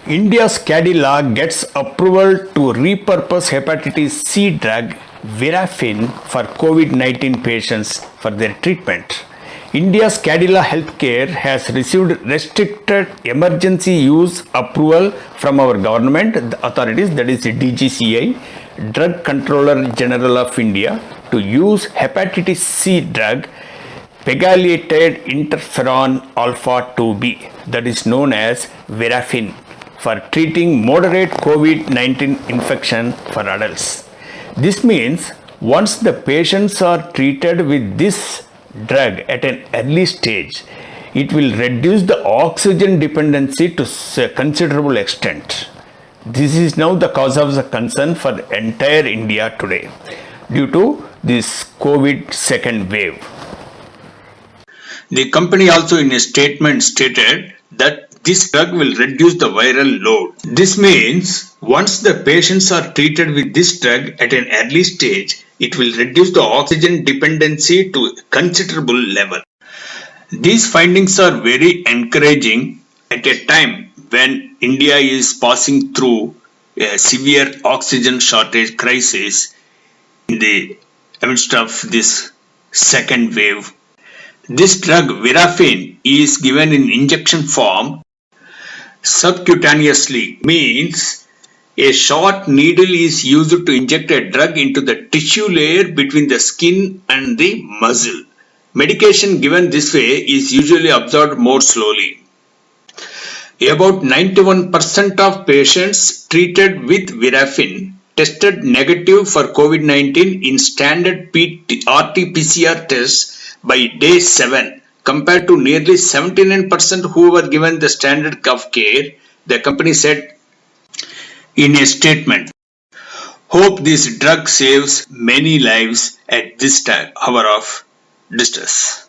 India's Cadila gets approval to repurpose hepatitis C drug Virafin for COVID-19 patients for their treatment. India's Cadila Healthcare has received restricted emergency use approval from our government authorities, that is DGCI, Drug Controller General of India, to use hepatitis C drug pegylated interferon alpha 2B, that is known as Virafin, for treating moderate COVID-19 infection for adults. This means once the patients are treated with this drug at an early stage, it will reduce the oxygen dependency to a considerable extent. This is now the cause of the concern for the entire India today due to this COVID second wave. The company also in a statement stated that this drug will reduce the viral load. This means once the patients are treated with this drug at an early stage, it will reduce the oxygen dependency to a considerable level. These findings are very encouraging at a time when India is passing through a severe oxygen shortage crisis in the midst of this second wave. This drug Virafin is given in injection form subcutaneously, means a short needle is used to inject a drug into the tissue layer between the skin and the muscle. Medication given this way is usually absorbed more slowly. About 91% of patients treated with Virafin tested negative for COVID-19 in standard RT-PCR tests by day 7 compared to nearly 79% who were given the standard of care, the company said in a statement. Hope this drug saves many lives at this hour of distress.